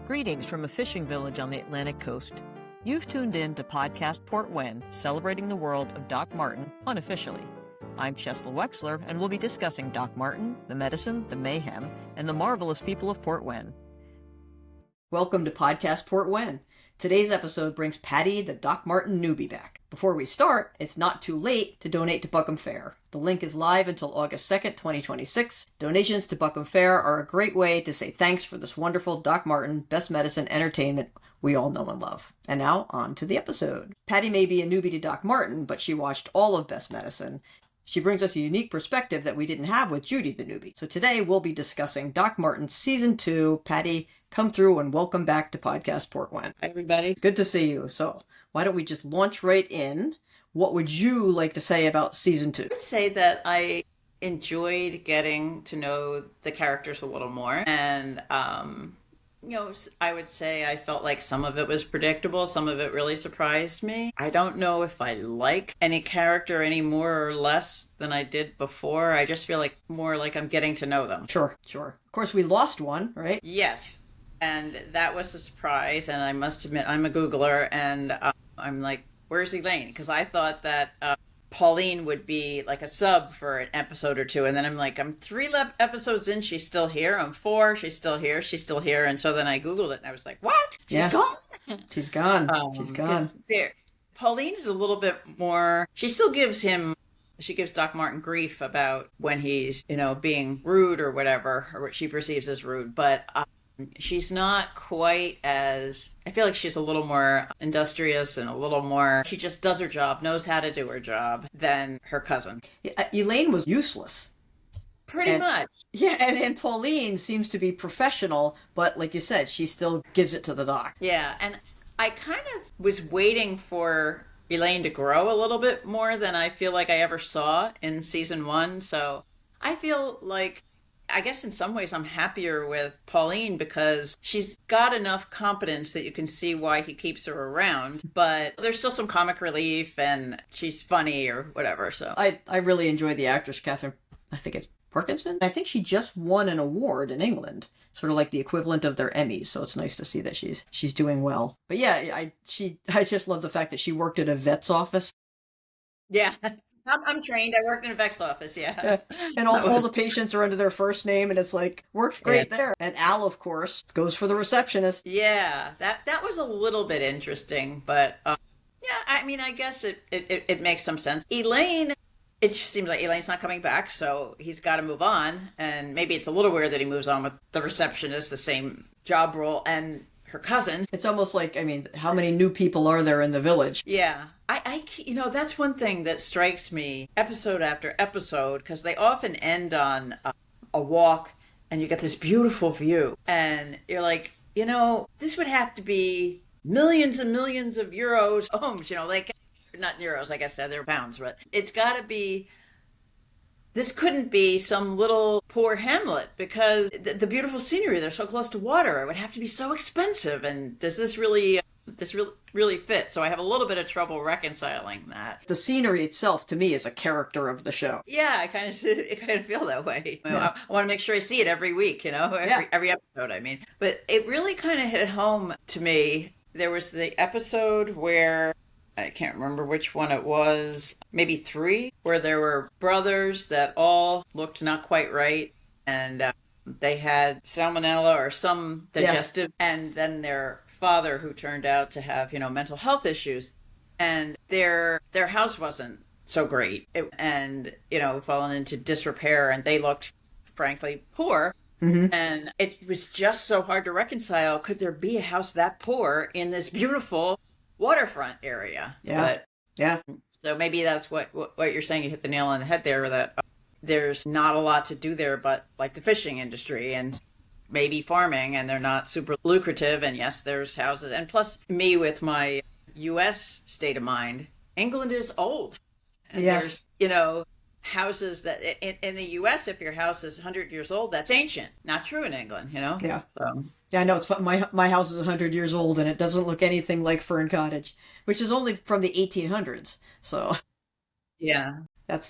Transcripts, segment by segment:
Greetings from a fishing village on the Atlantic coast. You've tuned in to podcast Port Wen, celebrating the world of Doc Martin unofficially. I'm Chesla Wexler, and we'll be discussing Doc Martin, the medicine, the mayhem, and the marvelous people of Port Wen. Welcome to podcast Port Wen. Today's episode brings Patty the Doc Martin Newbie back. Before we start, it's not too late to donate to Buckham Fair. The link is live until August 2nd, 2026. Donations to Buckham Fair are a great way to say thanks for this wonderful Doc Martin best medicine entertainment we all know and love. And now, on to the episode. Patty may be a newbie to Doc Martin, but she watched all of Best Medicine. She brings us a unique perspective that we didn't have with Judy the newbie. So today we'll be discussing Doc Martin Season 2. Patty, come through and welcome back to Podcast Port Wen. Hi, everybody. Good to see you. So why don't we just launch right in? What would you like to say about Season 2? I would say that I enjoyed getting to know the characters a little more. And, I would say I felt like some of it was predictable. Some of it really surprised me. I don't know if I like any character any more or less than I did before. I just feel like more like I'm getting to know them. Sure. Of course, we lost one, right? Yes. And that was a surprise. And I must admit, I'm a Googler. And I'm like, where's Elaine? Because I thought that Pauline would be like a sub for an episode or two. And then I'm like, I'm 3 episodes in, she's still here. I'm 4, she's still here. And so then I Googled it and I was like, what? She's gone? She's gone. She's gone. Pauline is a little bit more, she gives Doc Martin grief about when he's, being rude or whatever, or what she perceives as rude. But she's not quite as, I feel like she's a little more industrious and a little more, she just does her job, knows how to do her job than her cousin. Yeah, Elaine was useless. Pretty much. Yeah, and Pauline seems to be professional, but like you said, she still gives it to the doc. Yeah, and I kind of was waiting for Elaine to grow a little bit more than I feel like I ever saw in season 1. So I feel like, I guess in some ways I'm happier with Pauline because she's got enough competence that you can see why he keeps her around, but there's still some comic relief and she's funny or whatever. So I really enjoy the actress, Katherine, I think it's Parkinson. I think she just won an award in England, sort of like the equivalent of their Emmys. So it's nice to see that she's doing well. But yeah, I just love the fact that she worked at a vet's office. Yeah. I'm trained. I worked in a vet's office, yeah. And all the patients are under their first name, and it's like, works great there. And Al, of course, goes for the receptionist. Yeah, that was a little bit interesting, but I guess it makes some sense. Elaine, it just seems like Elaine's not coming back, so he's got to move on. And maybe it's a little weird that he moves on with the receptionist, the same job role, and her cousin. It's almost like, how many new people are there in the village? Yeah. I that's one thing that strikes me episode after episode, because they often end on a walk and you get this beautiful view. And you're like, this would have to be millions and millions of euros homes, like, not euros, I guess they're pounds, but it's got to be, this couldn't be some little poor hamlet because the beautiful scenery, they're so close to water. It would have to be so expensive. And does this really fit? So I have a little bit of trouble reconciling that. The scenery itself, to me, is a character of the show. Yeah, I kind of feel that way. Yeah. I want to make sure I see it every week, every episode, But it really kind of hit home to me. There was the episode where, I can't remember which one it was, maybe 3, where there were brothers that all looked not quite right, and they had salmonella or some digestive, and then their father, who turned out to have, mental health issues, and their house wasn't so great, fallen into disrepair, and they looked, frankly, poor. Mm-hmm. And it was just so hard to reconcile. Could there be a house that poor in this beautiful waterfront area? Yeah. But, yeah. So maybe that's what you're saying. You hit the nail on the head there, that there's not a lot to do there, but like the fishing industry and maybe farming, and they're not super lucrative. And yes, there's houses. And plus, me with my U.S. state of mind, England is old. And yes. There's, houses that in the U.S., if your house is 100 years old, that's ancient. Not true in England, Yeah. So. Yeah, I know. It's fun. My house is 100 years old, and it doesn't look anything like Fern Cottage, which is only from the 1800s. So. Yeah. That's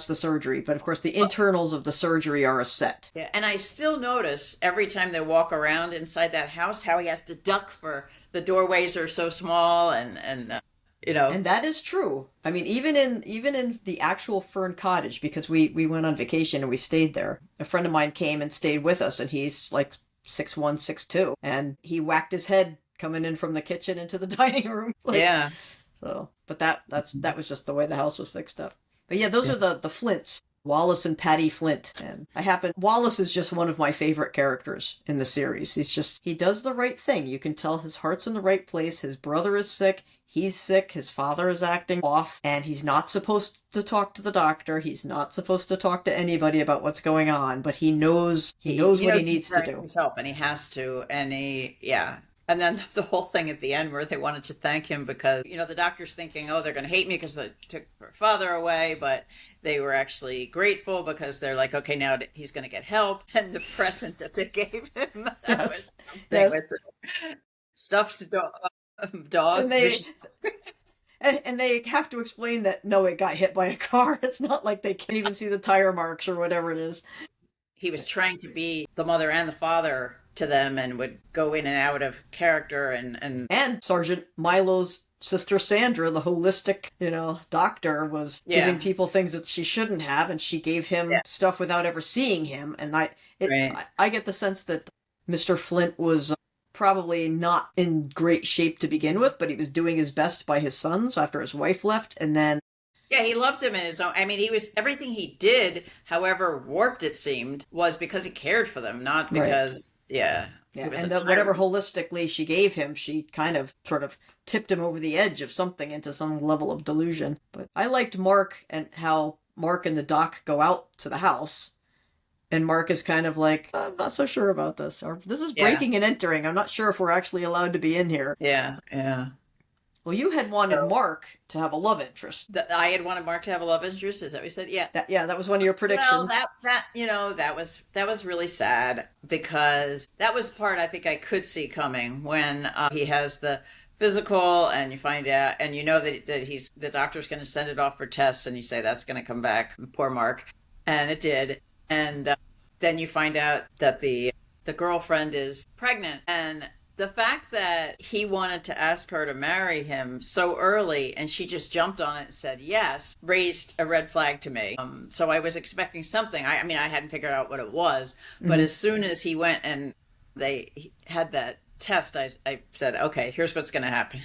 the surgery. But of course, the internals of the surgery are a set. Yeah, and I still notice every time they walk around inside that house how he has to duck for the doorways are so small, and you know. And that is true. I mean, even in the actual Fern Cottage, because we went on vacation and we stayed there. A friend of mine came and stayed with us, and he's like 6'1", 6'2", and he whacked his head coming in from the kitchen into the dining room. Like, yeah. So, but that was just the way the house was fixed up. But yeah, those are the Flints. Wallace and Patty Flint. And Wallace is just one of my favorite characters in the series. He does the right thing. You can tell his heart's in the right place. His brother is sick. He's sick. His father is acting off. And he's not supposed to talk to the doctor. He's not supposed to talk to anybody about what's going on. But he knows what he needs to do. Help, and he has to. And And then the whole thing at the end where they wanted to thank him because, the doctor's thinking, oh, they're going to hate me because they took her father away. But they were actually grateful because they're like, okay, now he's going to get help. And the present that they gave him, that was something with the stuffed dog. And they have to explain that, no, it got hit by a car. It's not like they can't even see the tire marks or whatever it is. He was trying to be the mother and the father to them and would go in and out of character and Sergeant Mylow's sister Sandra, the holistic doctor, was giving people things that she shouldn't have, and she gave him stuff without ever seeing him. And I get the sense that Mr. Flint was probably not in great shape to begin with, but he was doing his best by his sons after his wife left, and then he loved him in his own. I mean, everything he did, however warped it seemed, was because he cared for them, not because and whatever holistically she gave him, she kind of sort of tipped him over the edge of something into some level of delusion. But I liked Mark and how Mark and the doc go out to the house, and Mark is kind of like, I'm not so sure about this, or this is breaking and entering. I'm not sure if we're actually allowed to be in here. Yeah. Well, you had wanted Mark to have a love interest. I had wanted Mark to have a love interest. Is that what you said? Yeah. That was one of your predictions. Well, that was really sad because that was part I think I could see coming when he has the physical and you find out and that the doctor's going to send it off for tests and you say that's going to come back. Poor Mark. And it did. And then you find out that the girlfriend is pregnant, and the fact that he wanted to ask her to marry him so early and she just jumped on it and said yes raised a red flag to me. So I was expecting something. I mean, I hadn't figured out what it was, but as soon as he went and they had that test, I said, okay, here's what's going to happen.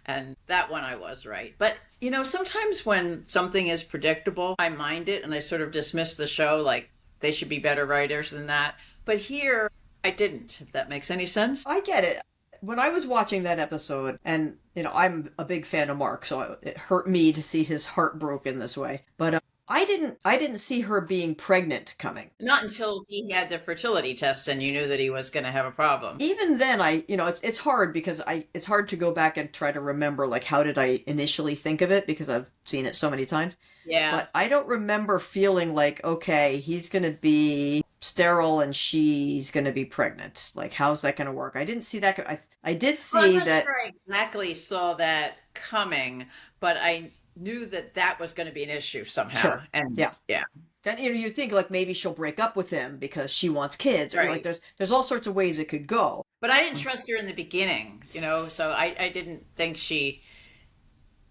And that one I was right. But, sometimes when something is predictable, I mind it and I sort of dismiss the show like they should be better writers than that. But here, I didn't, if that makes any sense. I get it. When I was watching that episode, and, I'm a big fan of Mark, so it hurt me to see his heart broken this way. But I didn't see her being pregnant coming. Not until he had the fertility tests and you knew that he was going to have a problem. Even then, it's hard because it's hard to go back and try to remember, like, how did I initially think of it because I've seen it so many times. Yeah. But I don't remember feeling like, okay, he's going to be sterile and she's going to be pregnant. Like, how's that going to work? I didn't see that. I did see I'm not that. Sure I exactly saw that coming, but I knew that was going to be an issue somehow. Sure. And yeah. Then you think like maybe she'll break up with him because she wants kids, or like there's all sorts of ways it could go. But I didn't trust her in the beginning, so I didn't think she.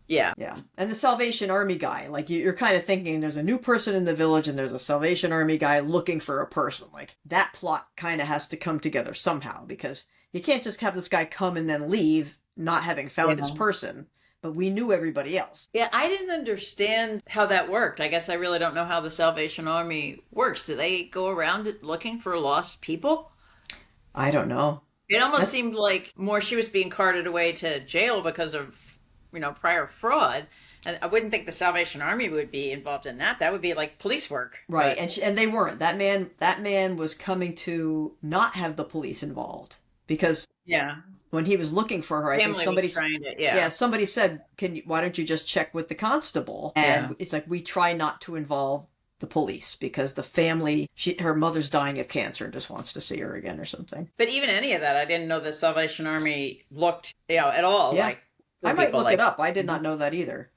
Yeah. And the Salvation Army guy, like you're kind of thinking there's a new person in the village and there's a Salvation Army guy looking for a person. Like that plot kind of has to come together somehow because you can't just have this guy come and then leave not having found his person. But we knew everybody else. Yeah, I didn't understand how that worked. I guess I really don't know how the Salvation Army works. Do they go around looking for lost people? I don't know. It almost seemed like more she was being carted away to jail because of, prior fraud. And I wouldn't think the Salvation Army would be involved in that. That would be like police work. Right, and they weren't. That man was coming to not have the police involved because when he was looking for her, I think somebody somebody said, why don't you just check with the constable? And it's like, we try not to involve the police because the family, her mother's dying of cancer and just wants to see her again or something. But even any of that, I didn't know the Salvation Army looked, at all like. I might look it up. I did not know that either.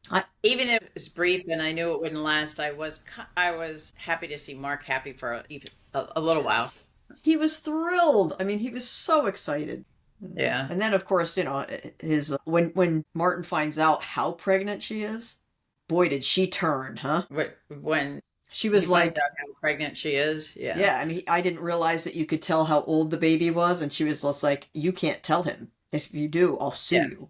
But even if it's brief and I knew it wouldn't last, I was happy to see Mark happy for even a little while. He was thrilled. I mean, he was so excited. Yeah. And then, of course, his when Martin finds out how pregnant she is, boy, did she turn, huh? When she was like, out how pregnant she is. Yeah. Yeah. I mean, I didn't realize that you could tell how old the baby was, and she was just like, "You can't tell him. If you do, I'll sue you."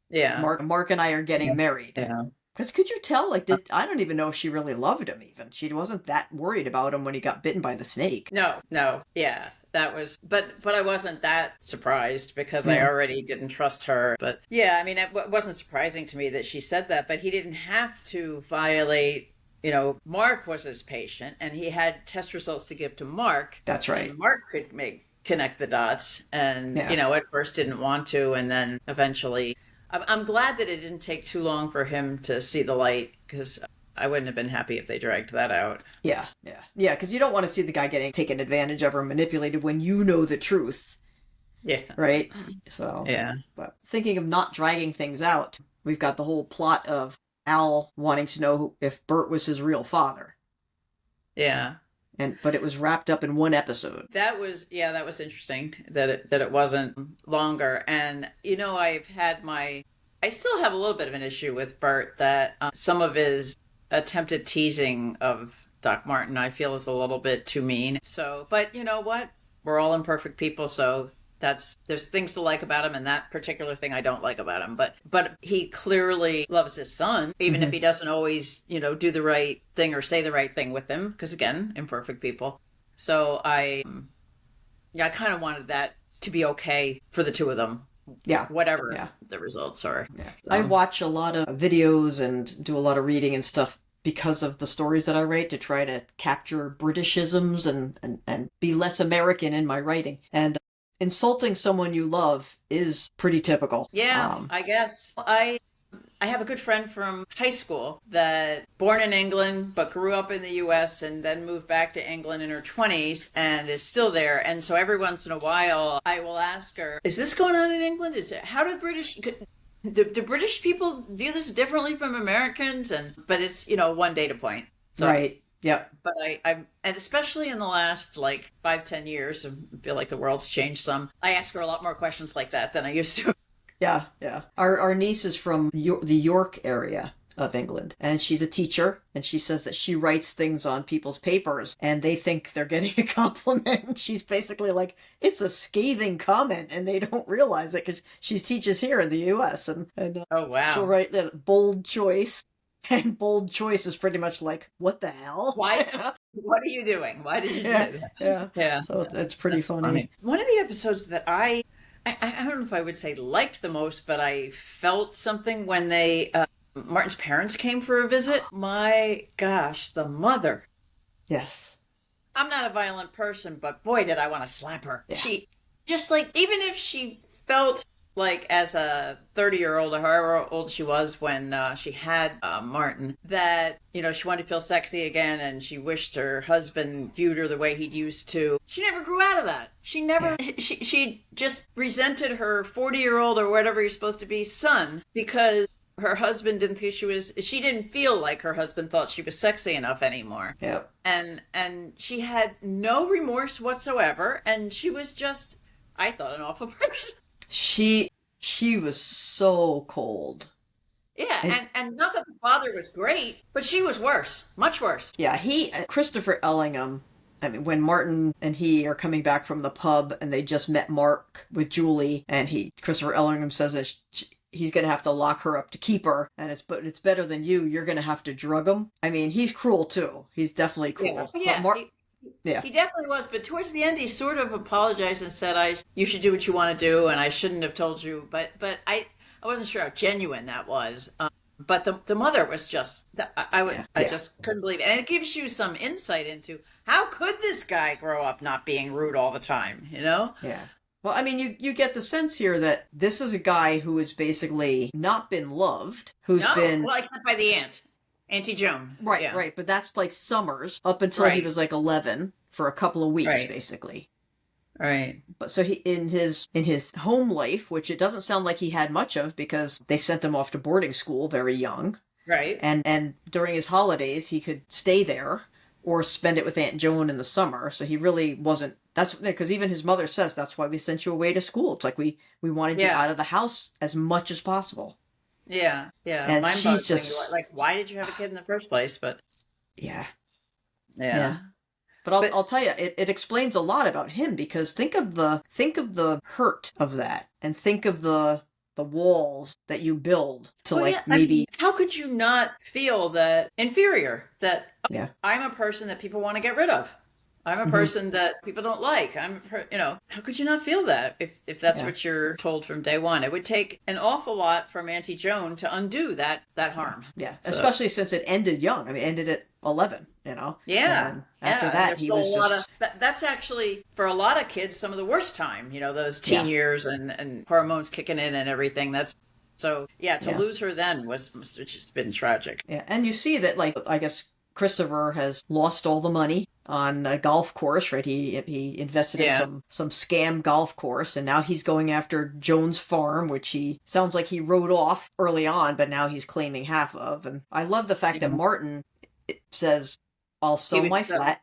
Yeah. Mark and I are getting married. Yeah. Because could you tell? Like, I don't even know if she really loved him. Even she wasn't that worried about him when he got bitten by the snake. No. Yeah. That was, but I wasn't that surprised because I already didn't trust her. But yeah, I mean, it wasn't surprising to me that she said that, but he didn't have to violate, Mark was his patient and he had test results to give to Mark. That's right. And Mark could connect the dots and, at first didn't want to. And then eventually, I'm glad that it didn't take too long for him to see the light because I wouldn't have been happy if they dragged that out. Yeah, because you don't want to see the guy getting taken advantage of or manipulated when you know the truth. Yeah. Right? So, yeah. But thinking of not dragging things out, we've got the whole plot of Al wanting to know if Bert was his real father. Yeah. But it was wrapped up in one episode. That was interesting that it wasn't longer. And, I still have a little bit of an issue with Bert that some of his attempted teasing of Doc Martin, I feel, is a little bit too mean. So, but you know what? We're all imperfect people, so there's things to like about him, and that particular thing I don't like about him. But he clearly loves his son, even if he doesn't always, do the right thing or say the right thing with him, because again, imperfect people. So I kind of wanted that to be okay for the two of them. Yeah. Whatever the results are. Yeah. So. I watch a lot of videos and do a lot of reading and stuff because of the stories that I write to try to capture Britishisms and be less American in my writing. And insulting someone you love is pretty typical. Yeah, I guess. I have a good friend from high school that born in England but grew up in the U.S. and then moved back to England in her 20s and is still there. And so every once in a while I will ask her, is this going on in England? How do do British people view this differently from Americans? But it's, one data point. So, right. Yep. But I and especially in the last 5-10 years, I feel like the world's changed some. I ask her a lot more questions like that than I used to. Yeah. Our niece is from the York area of England, and she's a teacher, and she says that she writes things on people's papers, and they think they're getting a compliment, and she's basically like, it's a scathing comment, and they don't realize it because she teaches here in the U.S., and oh, wow. She'll write that bold choice, and bold choice is pretty much like, what the hell? Why? What are you doing? Why did you do that? Yeah. So it's pretty funny. One of the episodes that I don't know if I would say liked the most, but I felt something when Martin's parents came for a visit. My gosh, the mother. Yes. I'm not a violent person, but boy, did I want to slap her. Yeah. She just even if she felt like as a 30-year-old or however old she was when she had Martin, that, she wanted to feel sexy again and she wished her husband viewed her the way he'd used to. She never grew out of that. She never, she just resented her 40-year-old or whatever you're supposed to be son because her husband didn't think she didn't feel like her husband thought she was sexy enough anymore. Yep. And she had no remorse whatsoever. And she was just, I thought, an awful person. She was so cold. Yeah, and not that the father was great, but she was worse, much worse. Yeah, Christopher Ellingham, I mean, when Martin and he are coming back from the pub and they just met Mark with Julie, and Christopher Ellingham says that he's going to have to lock her up to keep her, and it's better than you're going to have to drug him. I mean, he's cruel too. He's definitely cruel. Yeah. He definitely was, but towards the end he sort of apologized and said, you should do what you want to do and I shouldn't have told you, but I wasn't sure how genuine that was. But the mother was just, I just couldn't believe it. And it gives you some insight into how could this guy grow up not being rude all the time, Yeah. Well, I mean, you get the sense here that this is a guy who has basically not been loved, well, except by the aunt. Auntie Joan. Right, yeah. Right. But that's Summers up until he was 11 for a couple of weeks, basically. Right. But so he in his home life, which it doesn't sound like he had much of because they sent him off to boarding school very young. Right. And during his holidays, he could stay there or spend it with Aunt Joan in the summer. So he really wasn't. That's because even his mother says that's why we sent you away to school. It's like we wanted you out of the house as much as possible. Yeah, yeah. And she's just like, why did you have a kid in the first place? But yeah. But I'll tell you, it explains a lot about him because think of the hurt of that, and think of the walls that you build to maybe. I mean, how could you not feel that inferior? That I'm a person that people want to get rid of. I'm a person that people don't like. How could you not feel that if that's what you're told from day one? It would take an awful lot from Auntie Joan to undo that harm. Yeah, so. Especially since it ended young. I mean, it ended at 11, Yeah. And after that, he was just... That's actually, for a lot of kids, some of the worst time, those teen years and hormones kicking in and everything. That's... So, to lose her then must have just been tragic. Yeah, and you see that, I guess Christopher has lost all the money on a golf course, right? He invested in some scam golf course, and now he's going after Joan's farm, which he sounds like he wrote off early on, but now he's claiming half of. And I love the fact that Martin says, I'll sell my flat.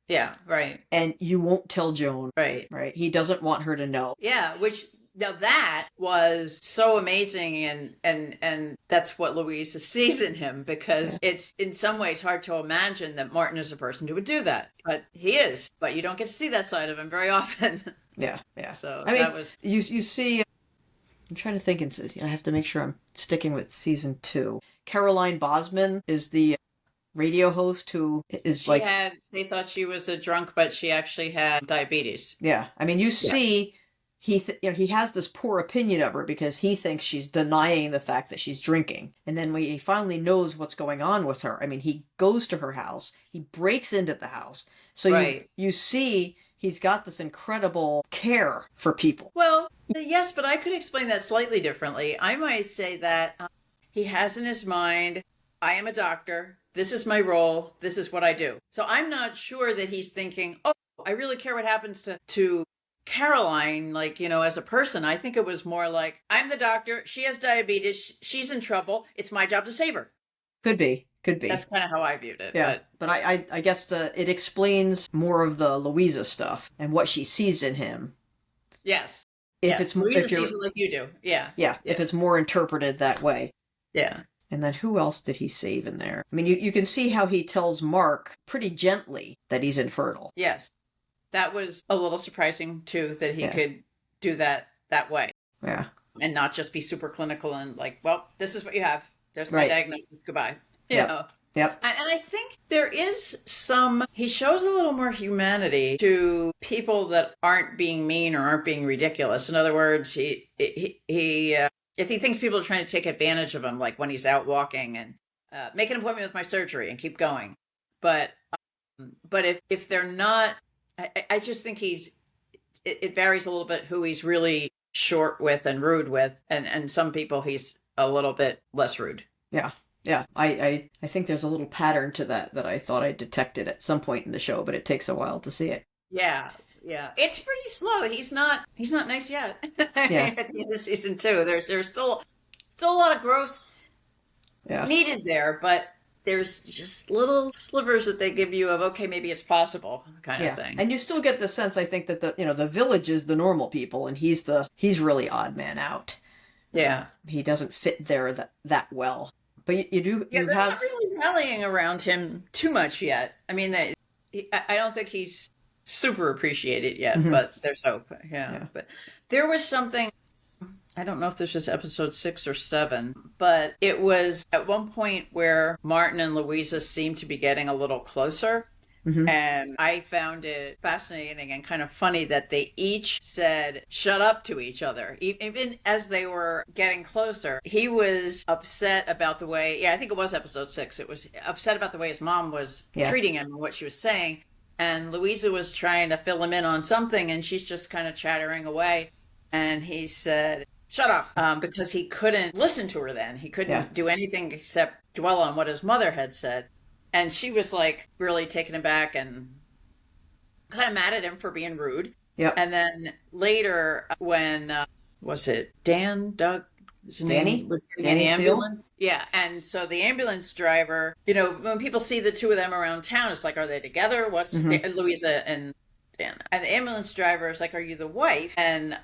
Yeah, right. And you won't tell Joan. Right. Right. He doesn't want her to know. Yeah, which... Now that was so amazing, and that's what Louisa sees in him, because it's in some ways hard to imagine that Martin is a person who would do that, but he is. But you don't get to see that side of him very often. Yeah. So that was you see. I'm trying to think. I have to make sure I'm sticking with season 2. Caroline Bosman is the radio host who is they thought she was a drunk, but she actually had diabetes. Yeah, I mean, you see. He has this poor opinion of her because he thinks she's denying the fact that she's drinking. And then when he finally knows what's going on with her, I mean, he goes to her house, he breaks into the house. So you see he's got this incredible care for people. Well, yes, but I could explain that slightly differently. I might say that he has in his mind, I am a doctor, this is my role, this is what I do. So I'm not sure that he's thinking, oh, I really care what happens to Caroline, as a person. I think it was more like, I'm the doctor, she has diabetes, she's in trouble, it's my job to save her. Could be. That's kind of how I viewed it. Yeah, but I guess it explains more of the Louisa stuff and what she sees in him. Yes. Louisa sees it like you do. Yeah. If it's more interpreted that way. Yeah. And then who else did he save in there? I mean, you can see how he tells Mark pretty gently that he's infertile. Yes. That was a little surprising, too, that he could do that way. Yeah. And not just be super clinical and well, this is what you have. There's my diagnosis. Goodbye. You know. Yep. And I think there is he shows a little more humanity to people that aren't being mean or aren't being ridiculous. In other words, he if he thinks people are trying to take advantage of him, like when he's out walking and make an appointment with my surgery and keep going. But if they're not, I just think it varies a little bit who he's really short with and rude with. And some people he's a little bit less rude. Yeah. Yeah. I think there's a little pattern to that I thought I detected at some point in the show, but it takes a while to see it. Yeah. Yeah. It's pretty slow. He's not nice yet. I mean, at the end of season 2, there's still a lot of growth needed there, but there's just little slivers that they give you of, okay, maybe it's possible kind of thing. And you still get the sense, I think, that the village is the normal people and he's really odd man out. Yeah. He doesn't fit there that well. But you they're not really rallying around him too much yet. I mean, I don't think he's super appreciated yet, but there's hope. Yeah. But there was something, I don't know if this was episode 6 or 7, but it was at one point where Martin and Louisa seemed to be getting a little closer. And I found it fascinating and kind of funny that they each said, shut up to each other. Even as they were getting closer, he was upset about the way, I think it was episode 6. It was upset about the way his mom was treating him and what she was saying. And Louisa was trying to fill him in on something and she's just kind of chattering away. And he said, shut up, because he couldn't listen to her then. He couldn't do anything except dwell on what his mother had said. And she was really taken aback and kind of mad at him for being rude. Yep. And then later when, was it Doug? Danny? Was in the ambulance. Yeah. And so the ambulance driver, when people see the two of them around town, it's like, are they together? What's Louisa and Dan? And the ambulance driver is like, are you the wife? And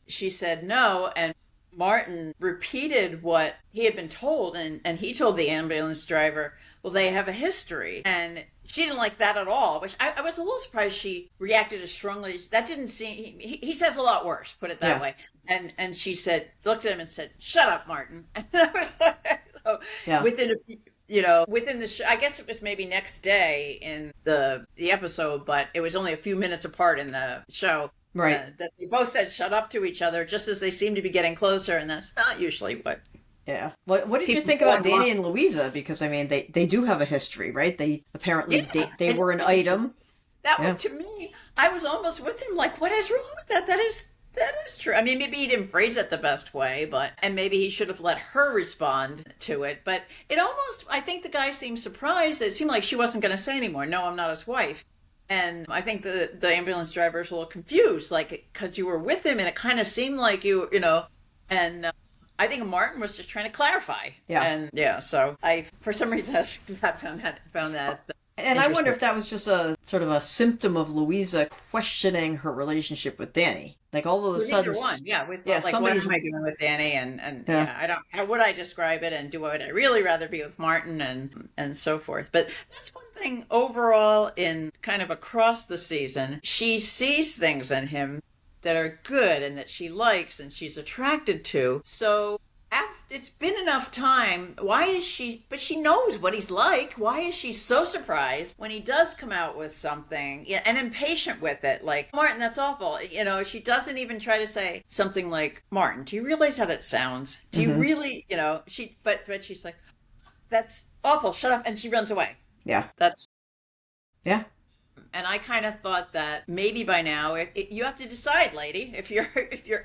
she said no. And Martin repeated what he had been told. And he told the ambulance driver, well, they have a history. And she didn't like that at all, which I was a little surprised she reacted as strongly. That didn't seem, he says a lot worse, put it that way. And she looked at him and said, shut up, Martin. And I was like, within the show, I guess it was maybe next day in the episode, but it was only a few minutes apart in the show. Right. That they both said shut up to each other just as they seem to be getting closer. And that's not usually what. Yeah. What did you think about Danny and Louisa? Because, I mean, they do have a history, right? They apparently, they were an item. That one, to me, I was almost with him. Like, what is wrong with that? That is true. I mean, maybe he didn't phrase it the best way, and maybe he should have let her respond to it. But it almost, I think the guy seemed surprised. It seemed like she wasn't going to say anymore. No, I'm not his wife. And I think the ambulance driver was a little confused, like, because you were with him and it kind of seemed like and I think Martin was just trying to clarify. Yeah. And so I, for some reason, I found that. And I wonder if that was just a sort of a symptom of Louisa questioning her relationship with Danny. Like all of a sudden, what am I doing with Danny? How would I describe it? And would I really rather be with Martin and so forth? But that's one thing overall in kind of across the season. She sees things in him that are good and that she likes and she's attracted to. So it's been enough time. But she knows what he's like. Why is she so surprised when he does come out with something and impatient with it? Like, Martin, that's awful. She doesn't even try to say something like, Martin, do you realize how that sounds? Do you really, but she's like, that's awful. Shut up. And she runs away. Yeah. Yeah. And I kind of thought that maybe by now, you have to decide, lady, if you're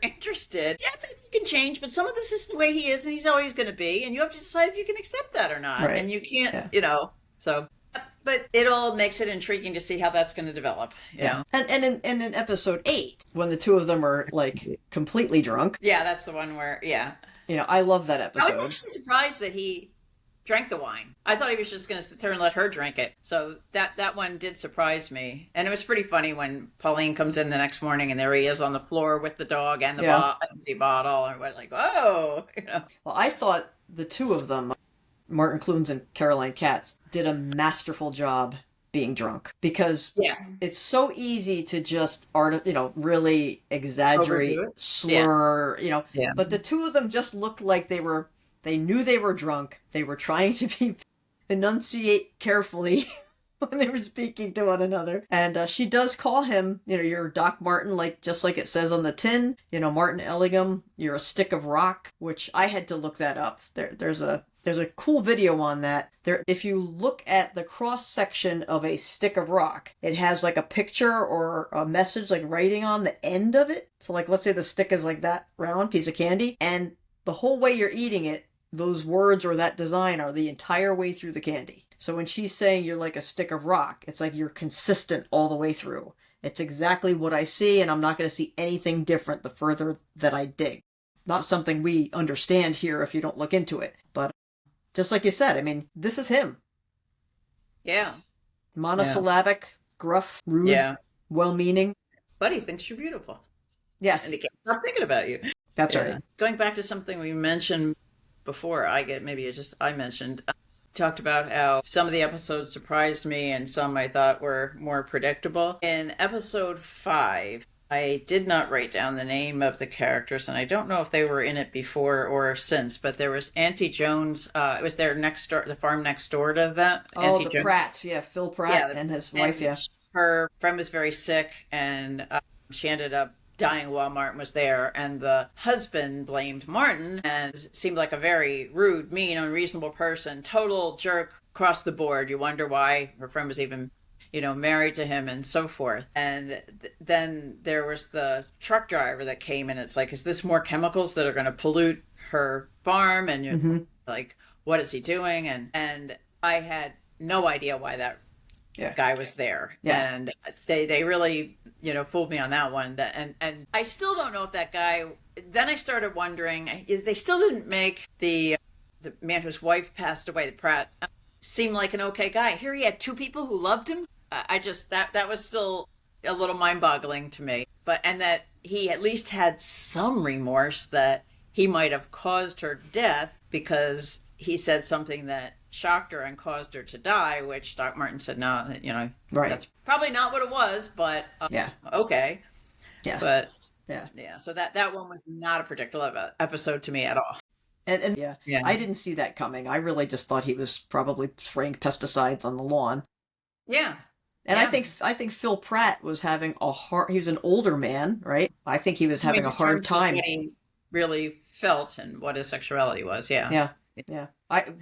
interested. Yeah, maybe you can change, but some of this is the way he is, and he's always going to be, and you have to decide if you can accept that or not. Right. And you can't, So, but it all makes it intriguing to see how that's going to develop. You know? And in episode 8, when the two of them are like completely drunk. Yeah, that's the one where I love that episode. I was actually surprised that he drank the wine. I thought he was just going to sit there and let her drink it. So that one did surprise me. And it was pretty funny when Pauline comes in the next morning and there he is on the floor with the dog and the empty bottle. And we're like, oh. Well, I thought the two of them, Martin Clunes and Caroline Catz, did a masterful job being drunk. Because it's so easy to just, really exaggerate, slur, But the two of them just looked like they knew they were drunk. They were trying to enunciate carefully when they were speaking to one another. And she does call him, you're Doc Martin, just like it says on the tin. Martin Ellingham, you're a stick of rock, which I had to look that up. There's a cool video on that. If you look at the cross section of a stick of rock, it has like a picture or a message like writing on the end of it. So like, let's say the stick is like that round piece of candy, and the whole way you're eating it, those words or that design are the entire way through the candy. So when she's saying you're like a stick of rock, it's like you're consistent all the way through. It's exactly what I see, and I'm not going to see anything different the further that I dig. Not something we understand here if you don't look into it. But just like you said, I mean, this is him. Yeah. Monosyllabic, gruff, rude, well-meaning. But he thinks you're beautiful. Yes. And he can't stop thinking about you. That's right. Going back to something we mentioned before, I mentioned, talked about how some of the episodes surprised me and some I thought were more predictable. In episode 5, I did not write down the name of the characters, and I don't know if they were in it before or since, but there was Auntie Jones. It was their next door, the farm next door to that. Oh, Auntie the Jones. Pratts, Phil Pratt and his wife, Her friend was very sick, and she ended up dying while Martin was there, and the husband blamed Martin and seemed like a very rude, mean, unreasonable person, total jerk across the board. You wonder why her friend was even, married to him and so forth. And then there was the truck driver that came in. It's like, is this more chemicals that are going to pollute her farm? And you're like, what is he doing? And I had no idea why that guy was there. Yeah. And they really, fooled me on that one. And I still don't know if that guy, then I started wondering, they still didn't make the man whose wife passed away, the Pratt, seem like an okay guy. Here he had two people who loved him. I just, that was still a little mind-boggling to me. And that he at least had some remorse that he might have caused her death because he said something that shocked her and caused her to die, which Doc Martin said, no, right. That's probably not what it was, but okay. Yeah. But so that one was not a particular episode to me at all. And I didn't see that coming. I really just thought he was probably spraying pesticides on the lawn. Yeah. And I think Phil Pratt was having he was an older man, right? I think he was having a hard time. What he really felt and what his sexuality was, Yeah.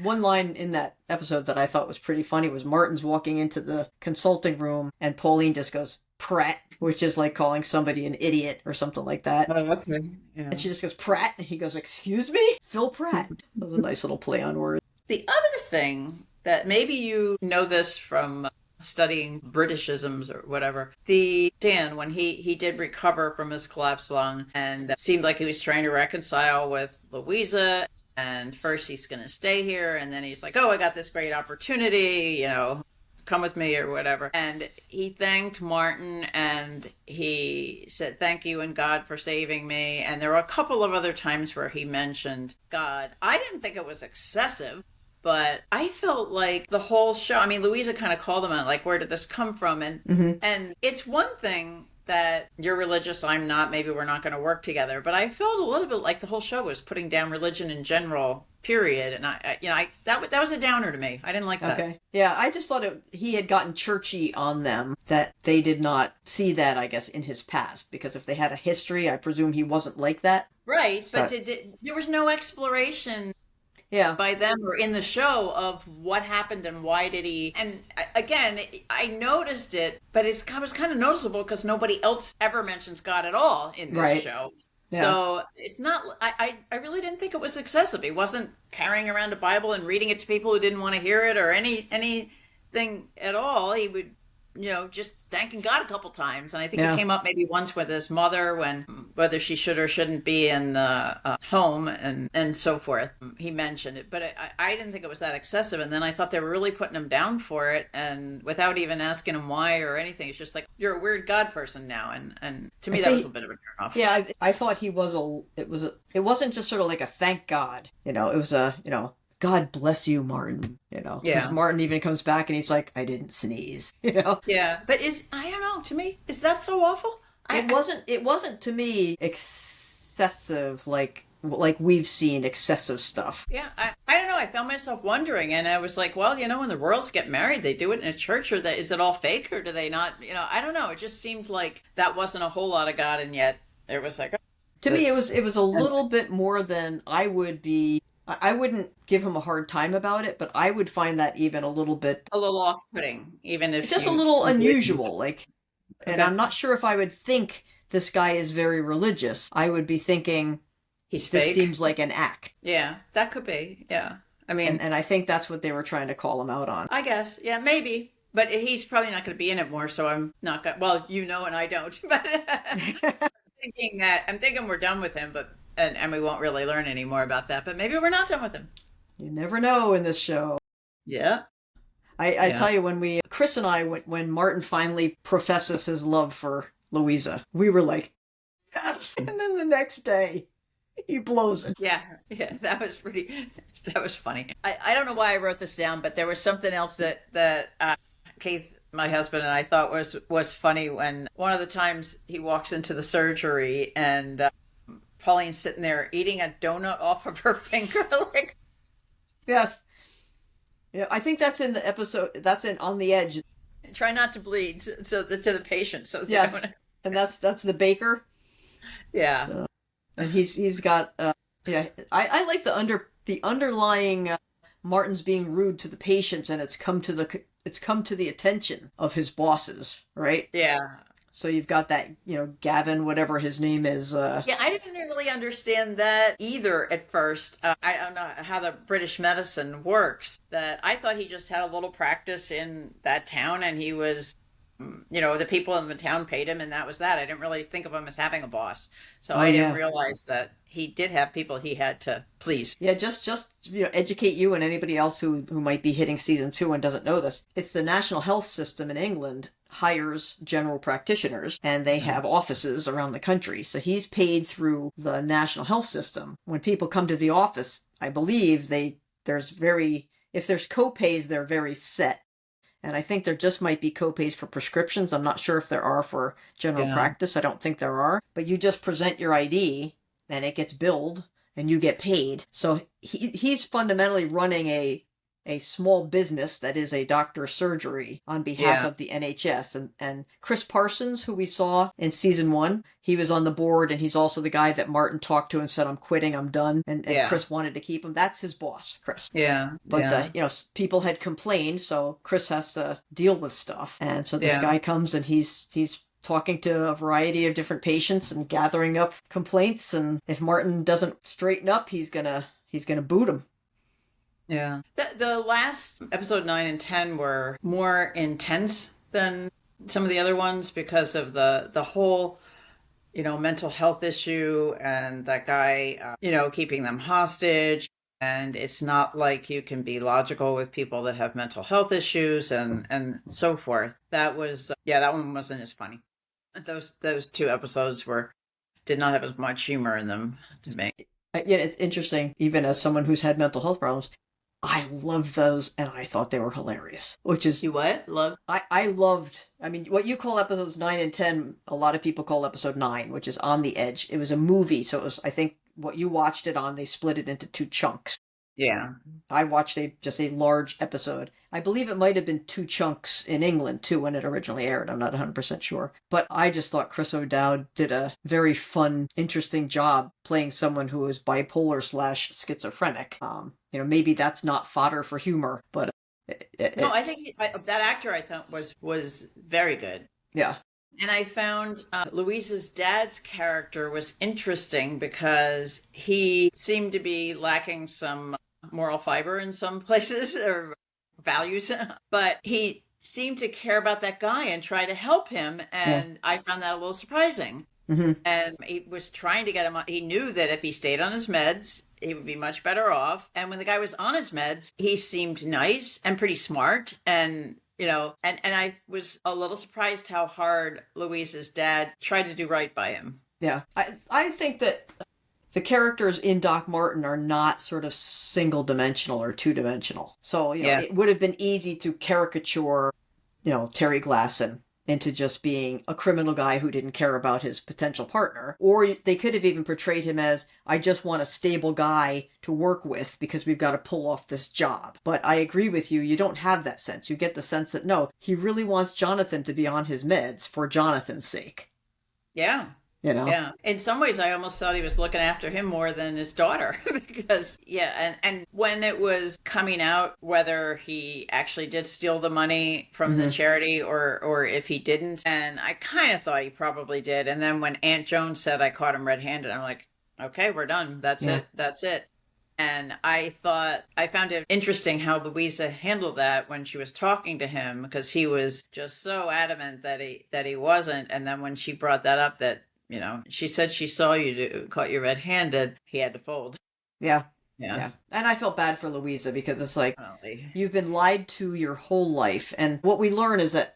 One line in that episode that I thought was pretty funny was Martin's walking into the consulting room and Pauline just goes, Pratt, which is like calling somebody an idiot or something like that. Oh, okay. Yeah. And she just goes, Pratt, and he goes, excuse me? Phil Pratt. That was a nice little play on words. The other thing that maybe you know this from studying Britishisms or whatever, Dan, when he did recover from his collapsed lung and seemed like he was trying to reconcile with Louisa, and first he's going to stay here, and then he's like, oh, I got this great opportunity, come with me or whatever. And he thanked Martin and he said, thank you and God for saving me. And there were a couple of other times where he mentioned God. I didn't think it was excessive, but I felt like the whole show, I mean, Louisa kind of called him out, like, where did this come from? And it's one thing that you're religious, I'm not, maybe we're not going to work together. But I felt a little bit like the whole show was putting down religion in general, period. And that was a downer to me. I didn't like that. Okay. Yeah, I just thought he had gotten churchy on them, that they did not see that, I guess, in his past. Because if they had a history, I presume he wasn't like that. Right, but there was no exploration by them or in the show of what happened and why did he. And again, I noticed it, but it was kind of noticeable because nobody else ever mentions God at all in this show. Yeah. So it's not, I really didn't think it was excessive. He wasn't carrying around a Bible and reading it to people who didn't want to hear it or anything at all. He would, just thanking God a couple times. And I think it came up maybe once with his mother whether she should or shouldn't be in the home and so forth. He mentioned it, but I didn't think it was that excessive. And then I thought they were really putting him down for it, and without even asking him why or anything. It's just like, you're a weird God person now. And to me, that was a bit of a turn off. Yeah, I thought it wasn't just sort of like a thank God. It was a, God bless you, Martin. Because Martin even comes back and he's like, I didn't sneeze. Yeah, but I don't know. To me, is that so awful? It wasn't to me excessive like we've seen excessive stuff. Yeah, I don't know. I found myself wondering, and I was like, well, when the royals get married, they do it in a church, or is it all fake, or do they not? I don't know. It just seemed like that wasn't a whole lot of God, and yet it was like. To me, it was a little bit more than I would be. I wouldn't give him a hard time about it, but I would find that even a little off-putting, even if just a little unusual. And I'm not sure if I would think this guy is very religious. I would be thinking this fake. Seems like an act. Yeah, that could be. Yeah, I mean, and I think that's what they were trying to call him out on. I guess, yeah, maybe, but he's probably not going to be in it more. So I'm not going. Well, and I don't. But I'm thinking we're done with him, but. And we won't really learn any more about that, but maybe we're not done with him. You never know in this show. Yeah. I tell you, when Chris and I, when Martin finally professes his love for Louisa, we were like, yes! And then the next day, he blows it. Yeah, that was funny. I don't know why I wrote this down, but there was something else that Keith, my husband, and I thought was funny when one of the times he walks into the surgery and Pauline's sitting there eating a donut off of her finger. Yes. Yeah, I think that's in the episode. That's in On the Edge. Try not to bleed to the patient. So yes, and that's the baker. Yeah, and he's got. I like the underlying Martin's being rude to the patients, and it's come to the attention of his bosses, right? Yeah. So you've got that, Gavin, whatever his name is. Yeah, I didn't really understand that either at first. I don't know how the British medicine works. That I thought he just had a little practice in that town, and he was, the people in the town paid him, and that was that. I didn't really think of him as having a boss. So I didn't realize that he did have people he had to please. Yeah, just educate you and anybody else who might be hitting season 2 and doesn't know this. It's the National Health System in England hires general practitioners, and they have offices around the country. So he's paid through the National Health System. When people come to the office, I believe if there's copays, they're very set. And I think there just might be copays for prescriptions. I'm not sure if there are for general practice. I don't think there are. But you just present your ID and it gets billed and you get paid. So he's fundamentally running a small business that is a doctor's surgery on behalf of the NHS. And Chris Parsons, who we saw in season 1, he was on the board, and he's also the guy that Martin talked to and said, I'm quitting, I'm done. And Chris wanted to keep him. That's his boss, Chris. Yeah. But, people had complained, so Chris has to deal with stuff. And so this guy comes and he's talking to a variety of different patients and gathering up complaints. And if Martin doesn't straighten up, he's gonna boot him. Yeah. The last episode 9 and 10 were more intense than some of the other ones because of the whole, mental health issue and that guy, keeping them hostage. And it's not like you can be logical with people that have mental health issues and so forth. That was, that one wasn't as funny. Those 2 episodes did not have as much humor in them to me. Yeah, it's interesting, even as someone who's had mental health problems. I loved those, and I thought they were hilarious. Which is... You what? Love? I loved... I mean, what you call episodes 9 and 10, a lot of people call episode 9, which is On the Edge. It was a movie, so it was, I think, what you watched it on, they split it into 2 chunks. Yeah. I watched just a large episode. I believe it might have been 2 chunks in England, too, when it originally aired. I'm not 100% sure. But I just thought Chris O'Dowd did a very fun, interesting job playing someone who is bipolar / schizophrenic. Maybe that's not fodder for humor, but... No, I think that actor, I thought, was very good. Yeah. And I found Louisa's dad's character was interesting because he seemed to be lacking some moral fiber in some places or values, but he seemed to care about that guy and try to help him. And I found that a little surprising. Mm-hmm. And he was trying to get him on. He knew that if he stayed on his meds, he would be much better off. And when the guy was on his meds, he seemed nice and pretty smart. And and I was a little surprised how hard Louisa's dad tried to do right by him. Yeah. I think that the characters in Doc Martin are not sort of single-dimensional or two-dimensional. So, it would have been easy to caricature, Terry Glasson into just being a criminal guy who didn't care about his potential partner. Or they could have even portrayed him as, I just want a stable guy to work with because we've got to pull off this job. But I agree with you, you don't have that sense. You get the sense that, no, he really wants Jonathan to be on his meds for Jonathan's sake. Yeah. Yeah. In some ways, I almost thought he was looking after him more than his daughter because, and when it was coming out, whether he actually did steal the money from the charity or if he didn't, and I kind of thought he probably did. And then when Aunt Joan said, I caught him red-handed, I'm like, okay, we're done. That's it. And I found it interesting how Louisa handled that when she was talking to him because he was just so adamant that he wasn't. And then when she brought that up that, she said she saw you caught you red-handed, he had to fold. Yeah. And I felt bad for Louisa because it's like, you've been lied to your whole life. And what we learn is that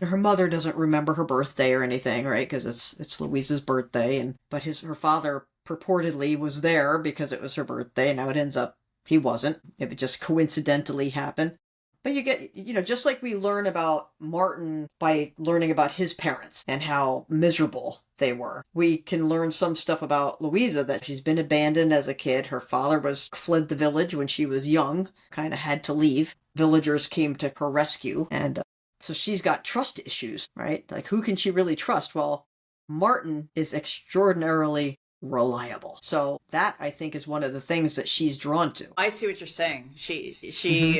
her mother doesn't remember her birthday or anything, right? Because it's Louisa's birthday. But her father purportedly was there because it was her birthday. Now it ends up he wasn't. It would just coincidentally happen. But you get, just like we learn about Martin by learning about his parents and how miserable they were, we can learn some stuff about Louisa, that she's been abandoned as a kid. Her father fled the village when she was young, kind of had to leave. Villagers came to her rescue. And so she's got trust issues, right? Like, who can she really trust? Well, Martin is extraordinarily reliable. So that, I think, is one of the things that she's drawn to. I see what you're saying.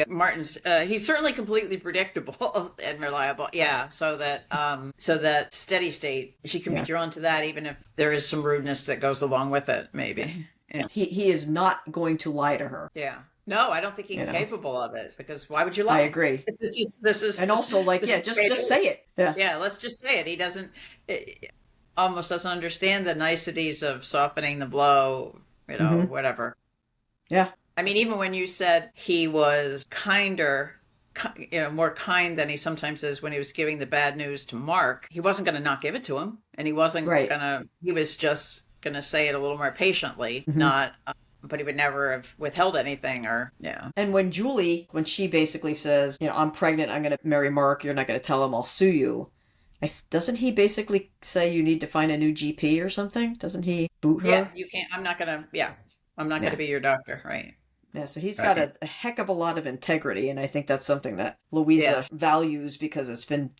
Martin's, he's certainly completely predictable and reliable. Yeah. So that steady state, she can be drawn to that, even if there is some rudeness that goes along with it, maybe. Yeah. He is not going to lie to her. Yeah. No, I don't think he's capable of it, because why would you lie? I agree. This is, and also just say it. Yeah. Yeah. Let's just say it. He almost doesn't understand the niceties of softening the blow, whatever. Yeah. I mean, even when you said he was kinder, more kind than he sometimes is when he was giving the bad news to Mark, he wasn't going to not give it to him. And he wasn't he was just going to say it a little more patiently, but he would never have withheld anything And when she basically says, I'm pregnant, I'm going to marry Mark, you're not going to tell him, I'll sue you. Doesn't he basically say you need to find a new GP or something? Doesn't he boot her? Yeah, you can't. I'm not going to be your doctor, right? Yeah, so he's got a heck of a lot of integrity, and I think that's something that Louisa values because it's been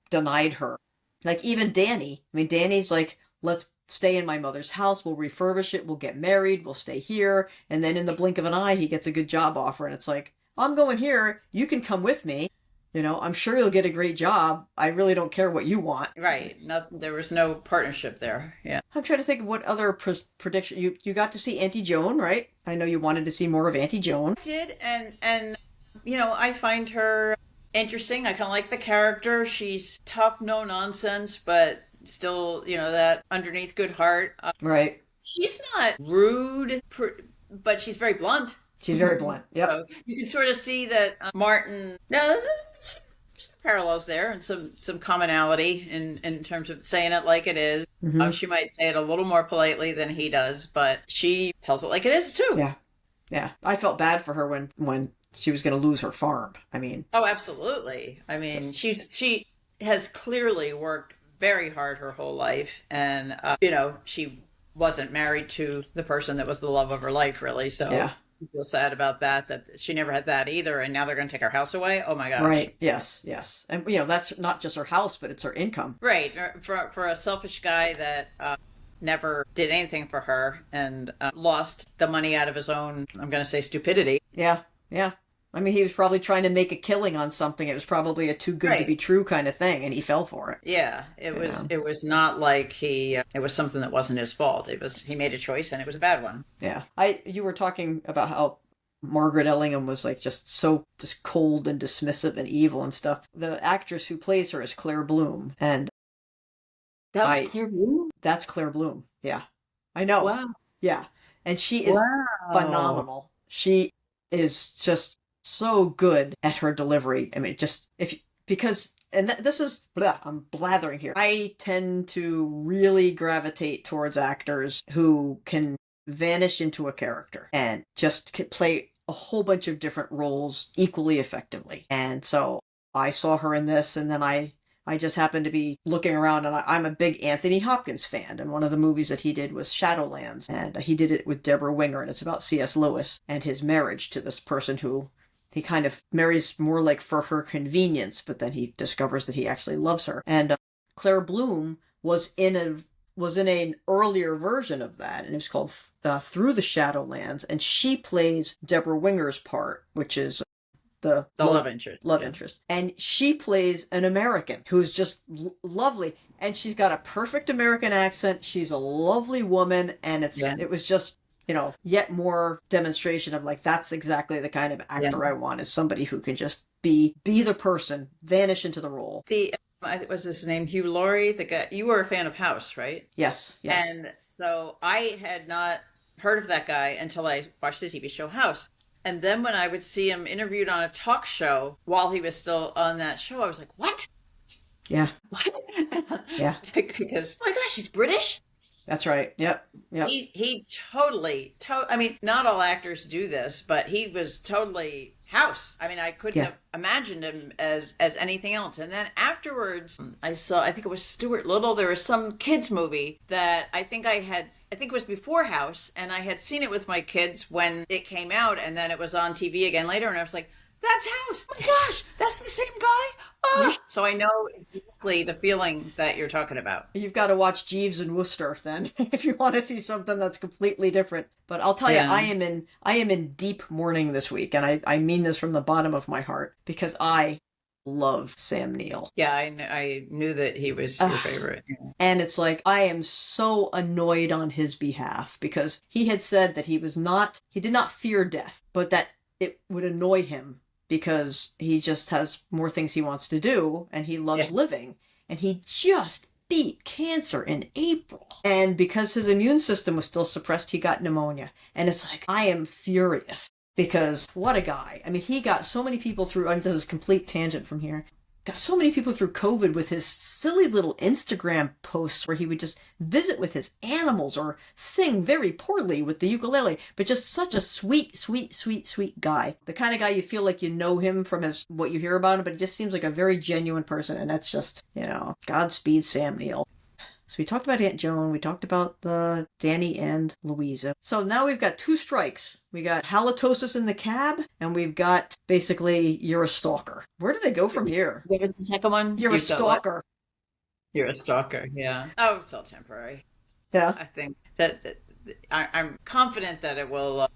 denied her. Like, even Danny. I mean, Danny's like, let's stay in my mother's house, we'll refurbish it, we'll get married, we'll stay here, and then in the blink of an eye, he gets a good job offer, and it's like, I'm going here, you can come with me. I'm sure you'll get a great job. I really don't care what you want. Right. There was no partnership there. Yeah. I'm trying to think of what other prediction. You got to see Auntie Joan, right? I know you wanted to see more of Auntie Joan. I did, and I find her interesting. I kind of like the character. She's tough, no nonsense, but still, that underneath good heart. Right. She's not rude, but she's very blunt. She's very blunt. Yep. So you can sort of see that Martin. No, some parallels there and some commonality in terms of saying it like it is. Mm-hmm. She might say it a little more politely than he does, but she tells it like it is too. Yeah. Yeah. I felt bad for her when she was going to lose her farm. I mean. Oh, absolutely. I mean, she has clearly worked very hard her whole life, and she wasn't married to the person that was the love of her life, really. So yeah. I feel sad about that she never had that either, and now they're going to take her house away. Oh my gosh. Right. Yes. And that's not just her house, but it's her income. Right. For a selfish guy that never did anything for her and lost the money out of his own, I'm going to say, stupidity. Yeah. I mean, he was probably trying to make a killing on something. It was probably a too good to be true kind of thing, and he fell for it. Yeah, it was not like it was something that wasn't his fault. He made a choice, and it was a bad one. Yeah. You were talking about how Margaret Ellingham was like just cold and dismissive and evil and stuff. The actress who plays her is Claire Bloom, and that's Claire Bloom? That's Claire Bloom. Yeah. I know. Wow. Yeah. And she is phenomenal. She is just so good at her delivery. I mean, I'm blathering here. I tend to really gravitate towards actors who can vanish into a character and just play a whole bunch of different roles equally effectively. And so I saw her in this, and then I just happened to be looking around, and I'm a big Anthony Hopkins fan, and one of the movies that he did was Shadowlands, and he did it with Deborah Winger, and it's about C.S. Lewis and his marriage to this person who he kind of marries more like for her convenience, but then he discovers that he actually loves her. And Claire Bloom was in an earlier version of that, and it was called Through the Shadowlands, and she plays Deborah Winger's part, which is the love interest. And she plays an American who's just lovely, and she's got a perfect American accent. She's a lovely woman, and it was just, yet more demonstration of like, that's exactly the kind of actor I want, is somebody who can just be the person, vanish into the role. Was his name Hugh Laurie? The guy, you were a fan of House, right? Yes. And so I had not heard of that guy until I watched the TV show House. And then when I would see him interviewed on a talk show while he was still on that show, I was like, what? Yeah. What? Yeah. Because, oh my gosh, he's British? That's right. Yep. He totally, I mean, not all actors do this, but he was totally House. I mean, I couldn't have imagined him as anything else. And then afterwards, I think it was Stuart Little. There was some kids movie that I think it was before House, and I had seen it with my kids when it came out, and then it was on TV again later, and I was like, That's House. Oh my gosh, that's the same guy. Oh. So I know exactly the feeling that you're talking about. You've got to watch Jeeves and Wooster then, if you want to see something that's completely different. But I'll tell you, I am in deep mourning this week, and I mean this from the bottom of my heart, because I love Sam Neill. Yeah, I knew that he was your favorite. Yeah. And it's like, I am so annoyed on his behalf, because he had said that he did not fear death, but that it would annoy him because he just has more things he wants to do, and he loves living. And he just beat cancer in April. And because his immune system was still suppressed, he got pneumonia. And it's like, I am furious. Because what a guy. I mean, he got so many people through, this is a complete tangent from here, got so many people through COVID with his silly little Instagram posts where he would just visit with his animals or sing very poorly with the ukulele, but just such a sweet, sweet, sweet, sweet guy. The kind of guy you feel like you know him from what you hear about him, but he just seems like a very genuine person, and that's just, Godspeed Sam Neill. So we talked about Aunt Joan, we talked about Danny and Louisa. So now we've got 2 strikes. We got halitosis in the cab, and we've got basically you're a stalker. Where do they go from here? What was the second one? You're a stalker. You're a stalker, yeah. Oh, it's all temporary. Yeah. I think that I'm confident that it will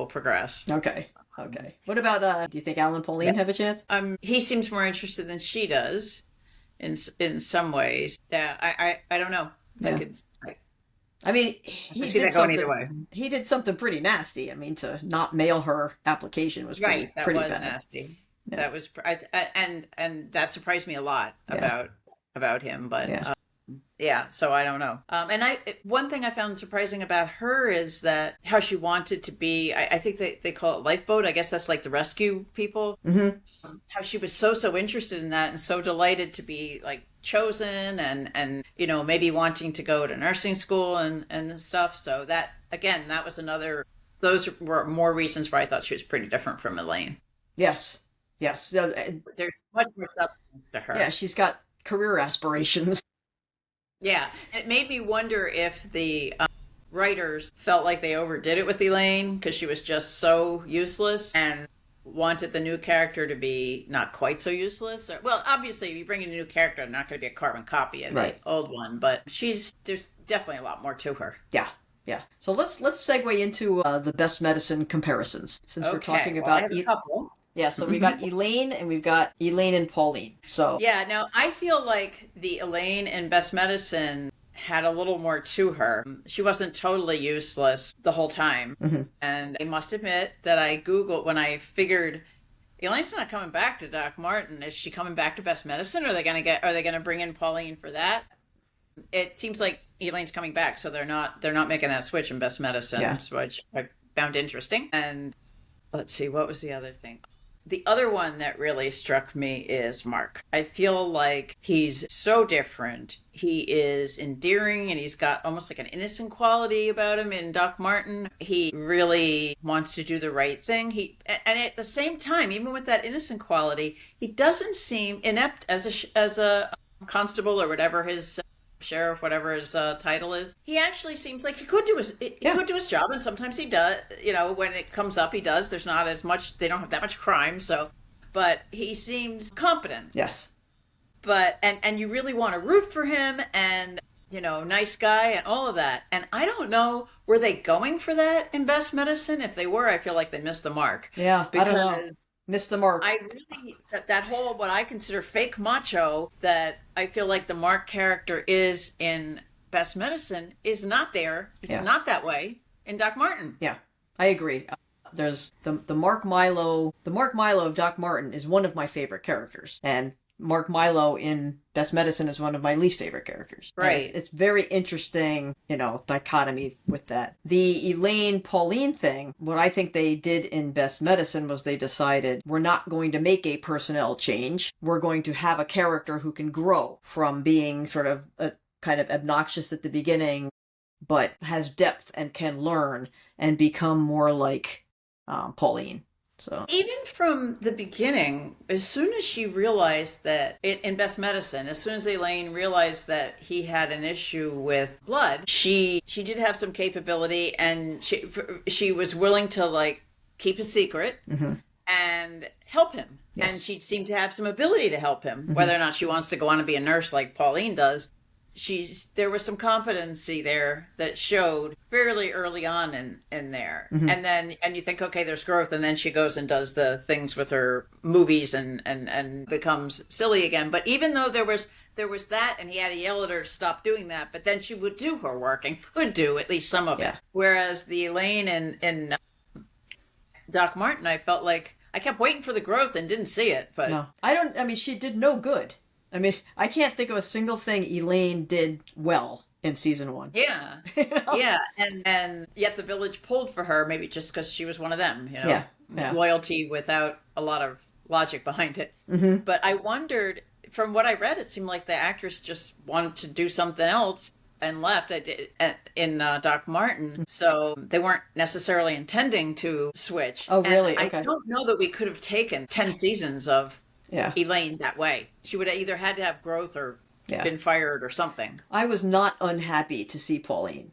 progress. Okay. What about, do you think Alan and Pauline have a chance? He seems more interested than she does. In some ways, yeah, I don't know. Yeah. He did something either way. He did something pretty nasty. I mean, to not mail her application was pretty that pretty was bad. Nasty. Yeah. That was, and that surprised me a lot about him. But so I don't know. And one thing I found surprising about her is that how she wanted to be. I think they call it lifeboat. I guess that's like the rescue people. Mm-hmm. How she was so interested in that and so delighted to be like chosen and maybe wanting to go to nursing school and stuff. So that was those were more reasons why I thought she was pretty different from Elaine. Yes. There's much more substance to her. Yeah, she's got career aspirations. Yeah, it made me wonder if the writers felt like they overdid it with Elaine because she was just so useless and wanted the new character to be not quite so useless. Well, obviously, if you bring in a new character, they're not going to be a carbon copy of the old one, but there's definitely a lot more to her. Yeah. So let's segue into the best medicine comparisons, since we're talking about a couple. Yeah, so we got Elaine and we've got Elaine and Pauline. So yeah, now I feel like the Elaine in Best Medicine had a little more to her. She wasn't totally useless the whole time. Mm-hmm. And I must admit that I Googled when I figured Elaine's not coming back to Doc Martin. Is she coming back to Best Medicine? Or are they going to bring in Pauline for that? It seems like Elaine's coming back, so they're not making that switch in Best Medicine, which I found interesting. And let's see, what was the other thing? The other one that really struck me is Mark. I feel like he's so different. He is endearing and he's got almost like an innocent quality about him in Doc Martin. He really wants to do the right thing. And at the same time, even with that innocent quality, he doesn't seem inept as a constable or whatever his sheriff, whatever his title is. He actually seems like he could do his job, and sometimes he does. When it comes up, he does. There's not as much. They don't have that much crime, but he seems competent. Yes. But and you really want to root for him, and nice guy, and all of that. And I don't know, were they going for that in Best Medicine? If they were, I feel like they missed the mark. Yeah, I don't know. Missed the mark. I really, that whole, what I consider fake macho that I feel like the Mark character is in Best Medicine is not there. It's not that way in Doc Martin. Yeah, I agree. There's the Mark Mylow. The Mark Mylow of Doc Martin is one of my favorite characters. And Mark Mylow in Best Medicine is one of my least favorite characters. Right. It's very interesting, dichotomy with that. The Elaine Pauline thing, what I think they did in Best Medicine was they decided we're not going to make a personnel change. We're going to have a character who can grow from being sort of kind of obnoxious at the beginning, but has depth and can learn and become more like Pauline. So even from the beginning, as soon as she realized that in Best Medicine, as soon as Elaine realized that he had an issue with blood, she did have some capability, and she was willing to keep a secret. Mm-hmm. and help him. Yes. And she seemed to have some ability to help him, whether or not she wants to go on and be a nurse like Pauline does. There was some competency there that showed fairly early on in there. And you think, okay, there's growth. And then she goes and does the things with her movies and becomes silly again. But even though there was that, and he had to yell at her to stop doing that, but then she would do her work and could do at least some of it. Whereas the Elaine and Doc Martin, I felt like I kept waiting for the growth and didn't see it. But no, I mean, she did no good. I mean, I can't think of a single thing Elaine did well in season 1. Yeah. You know? Yeah. And yet the village pulled for her, maybe just because she was one of them, you know, loyalty without a lot of logic behind it. But I wondered, from what I read, it seemed like the actress just wanted to do something else and left in Doc Martin. So they weren't necessarily intending to switch. Oh, really? And okay. I don't know that we could have taken 10 seasons of Elaine that way. She would have either had to have growth or been fired or something. I was not unhappy to see Pauline.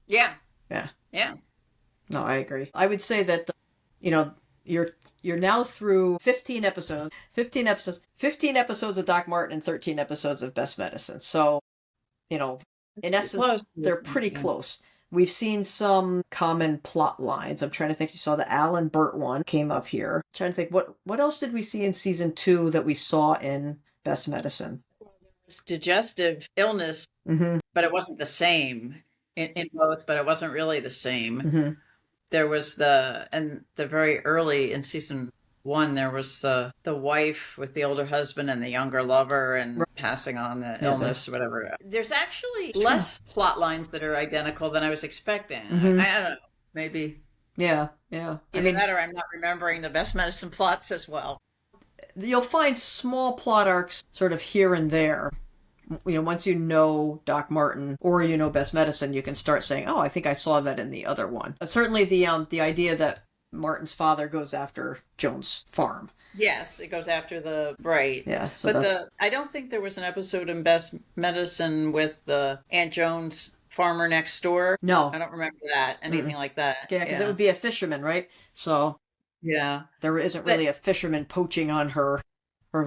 Yeah. No, I agree. I would say that, you know, you're now through 15 episodes of Doc Martin and 13 episodes of Best Medicine. So, you know, in essence, they're pretty close. We've seen some common plot lines. I'm trying to think. You saw the Al and Bert one came up here. I'm trying to think, what else did we see in season 2 that we saw in Best Medicine? It's digestive illness, but it wasn't the same in both, but it wasn't really the same. There was the very early in season 1, there was the wife with the older husband and the younger lover and passing on the illness, whatever. There's actually less plot lines that are identical than I was expecting. I don't know. Maybe. Yeah. Either that or I'm not remembering the Best Medicine plots as well. You'll find small plot arcs sort of here and there. You know, once you know Doc Martin or you know Best Medicine, you can start saying, oh, I think I saw that in the other one. Certainly the idea that Martin's father goes after Joan's farm. Yes, it goes after the right. Yeah, so but I don't think there was an episode in Best Medicine with the Aunt Joan's farmer next door. No, I don't remember that anything like that. Yeah, because it would be a fisherman, right? So there isn't really a fisherman poaching on her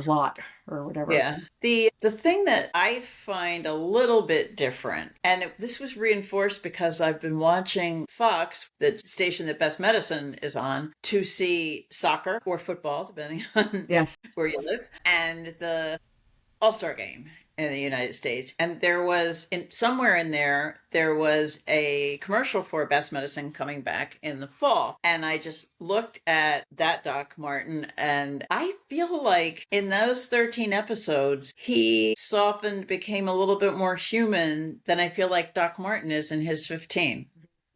lot or whatever. Yeah. The thing that I find a little bit different, and this was reinforced because I've been watching Fox, the station that Best Medicine is on, to see soccer or football, depending on where you live, and the All-Star game in the United States. And there was, somewhere in there was a commercial for Best Medicine coming back in the fall. And I just looked at that Doc Martin, and I feel like in those 13 episodes, he softened, became a little bit more human than I feel like Doc Martin is in his 15.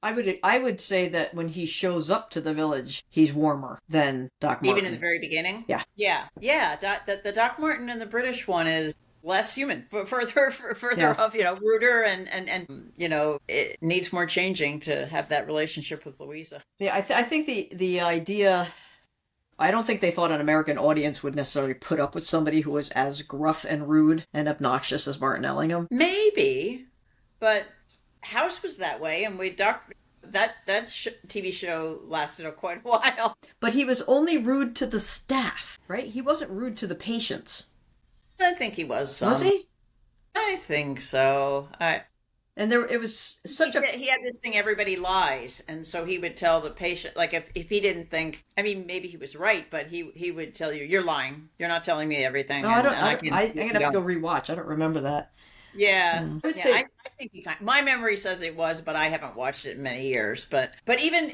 I would say that when he shows up to the village, he's warmer than Doc Martin. Even in the very beginning? Yeah. The Doc Martin and the British one is less human, further off, you know, ruder and you know, it needs more changing to have that relationship with Louisa. Yeah, I think the idea, I don't think they thought an American audience would necessarily put up with somebody who was as gruff and rude and obnoxious as Martin Ellingham. Maybe, but House was that way, and that TV show lasted quite a while. But he was only rude to the staff, right? He wasn't rude to the patients. I think he was some. Was he? I think so. And it was such he had this thing, everybody lies, and so he would tell the patient, like if he didn't think, I mean, maybe he was right, but he would tell you, you're lying, you're not telling me everything. No, I'm gonna have to go rewatch. I don't remember that. Yeah, I think my memory says it was, but I haven't watched it in many years. But even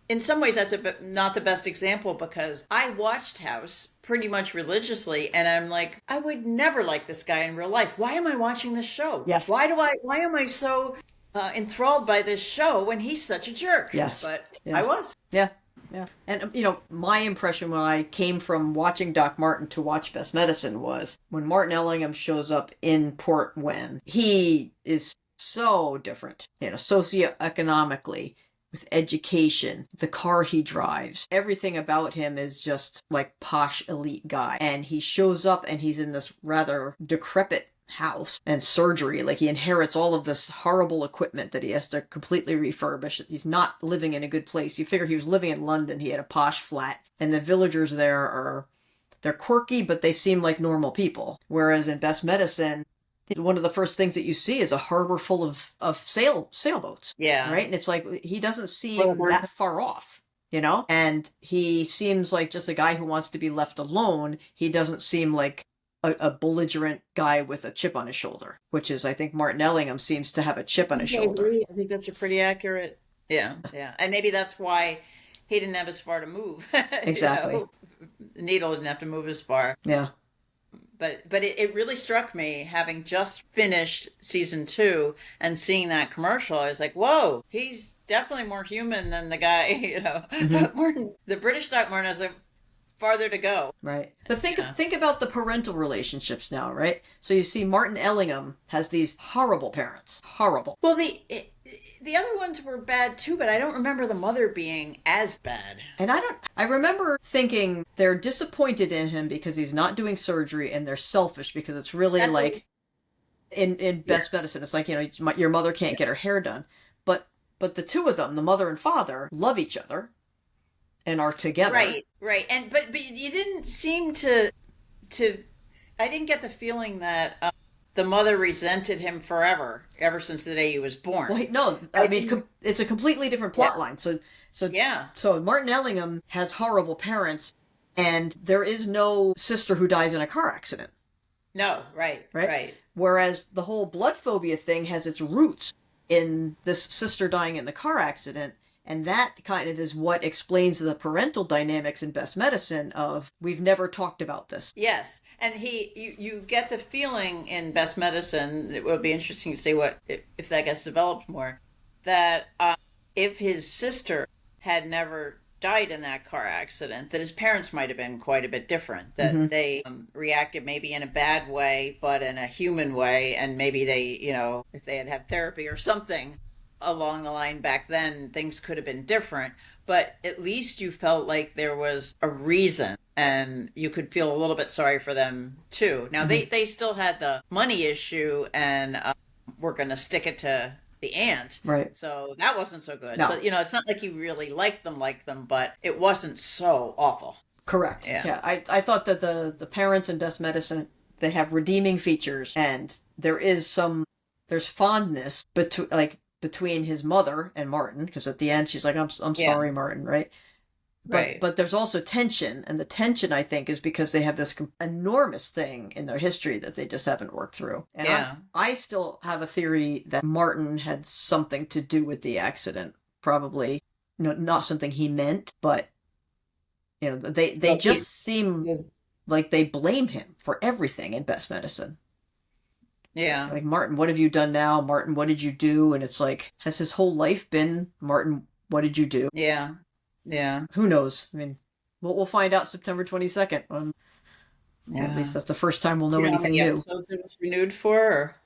in some ways, that's not the best example, because I watched House pretty much religiously, and I'm like, I would never like this guy in real life. Why am I watching this show? Yes. Why am I so enthralled by this show when he's such a jerk? Yes. But I was. Yeah. Yeah. And, you know, my impression when I came from watching Doc Martin to watch Best Medicine was when Martin Ellingham shows up in Port Wen, he is so different, you know, socioeconomically, with education, the car he drives, everything about him is just like posh elite guy. And he shows up and he's in this rather decrepit house and surgery. Like, he inherits all of this horrible equipment that he has to completely refurbish. He's not living in a good place. You figure he was living in London. He had a posh flat, and the villagers there they're quirky, but they seem like normal people. Whereas in Best Medicine, one of the first things that you see is a harbor full of sailboats. Yeah. Right? And it's like, he doesn't seem that far off, you know? And he seems like just a guy who wants to be left alone. He doesn't seem like a belligerent guy with a chip on his shoulder, which is, I think, Martin Ellingham seems to have a chip on his shoulder. I think that's a pretty accurate. Yeah. And maybe that's why he didn't have as far to move. Exactly. You know? Needle didn't have to move as far. Yeah. But it really struck me, having just finished season 2 and seeing that commercial. I was like, whoa, he's definitely more human than the guy, you know. Doc Martin, the British Doc Martin has farther to go. Right. But think about the parental relationships now, right? So you see Martin Ellingham has these horrible parents. Horrible. Well, the other ones were bad too, but I don't remember the mother being as bad. And I remember thinking they're disappointed in him because he's not doing surgery, and they're selfish because it's really in Best Medicine, it's like, you know, your mother can't get her hair done. But the two of them, the mother and father, love each other and are together. Right. And but you didn't seem to I didn't get the feeling that the mother resented him ever since the day he was born. Well, no, I mean, it's a completely different plot line. So Martin Ellingham has horrible parents, and there is no sister who dies in a car accident. No, right. Whereas the whole blood phobia thing has its roots in this sister dying in the car accident, and that kind of is what explains the parental dynamics in Best Medicine of, we've never talked about this. Yes. And you get the feeling in Best Medicine, it would be interesting to see if that gets developed more, that if his sister had never died in that car accident, that his parents might have been quite a bit different, that they reacted maybe in a bad way, but in a human way. And maybe they, you know, if they had therapy or something along the line back then, things could have been different. But at least you felt like there was a reason, and you could feel a little bit sorry for them too. Now they still had the money issue, and were going to stick it to the aunt. Right. So that wasn't so good. No. So, you know, it's not like you really liked them, but it wasn't so awful. Correct. Yeah. I thought that the parents in Best Medicine, they have redeeming features, and there's fondness between his mother and Martin, because at the end she's like, I'm sorry, Martin, right? But there's also tension, and the tension, I think, is because they have this enormous thing in their history that they just haven't worked through. And I still have a theory that Martin had something to do with the accident. Probably, not something he meant, but you know, they just seem like they blame him for everything in Best Medicine. Yeah. Like, Martin, what have you done now? Martin, what did you do? And it's like, has his whole life been, Martin, what did you do? Yeah. Yeah. Who knows? I mean, we'll find out September 22nd. At least that's the first time we'll know anything new. Episodes it was renewed for? Or?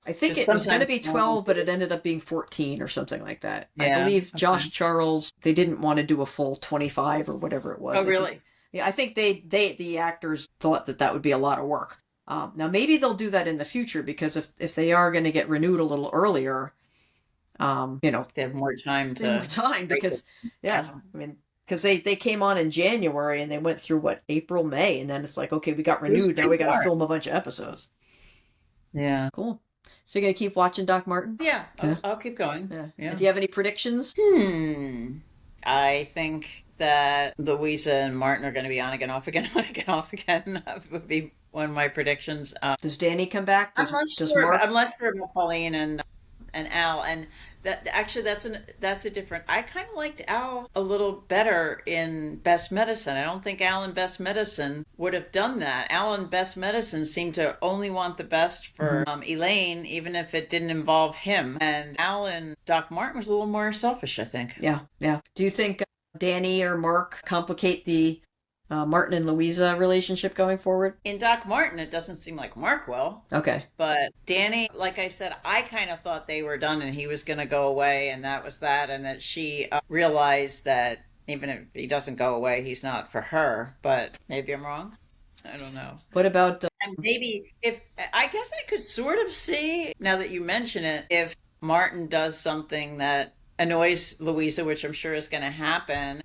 I think it was going to be 12, but it ended up being 14 or something like that. Yeah. I believe Josh Charles, they didn't want to do a full 25 or whatever it was. Oh, really? I think the actors thought that would be a lot of work. Now, maybe they'll do that in the future, because if they are going to get renewed a little earlier, they have more time because, I mean, because they came on in January and they went through April, May, and then it's like, okay, we got renewed. Now we got to film a bunch of episodes. Yeah. Cool. So you're going to keep watching Doc Martin? Yeah. I'll keep going. Yeah. And do you have any predictions? I think that Louisa and Martin are going to be on again, off again, on again, off again. That would be one of my predictions. Does Danny come back? I'm not sure. I'm less sure about Pauline and Al, and that actually that's a different. I kind of liked Al a little better in Best Medicine. I don't think Al in Best Medicine would have done that. Al in Best Medicine seemed to only want the best for Elaine, even if it didn't involve him. And Al in Doc Martin was a little more selfish, I think. Yeah. Do you think Danny or Mark complicate the Martin and Louisa relationship going forward? In Doc Martin, it doesn't seem like Mark will. Okay. But Danny, like I said, I kind of thought they were done and he was going to go away, and that was that, and that she realized that even if he doesn't go away, he's not for her. But maybe I'm wrong. I don't know. What about And maybe if, I guess I could sort of see, now that you mention it, if Martin does something that annoys Louisa, which I'm sure is going to happen,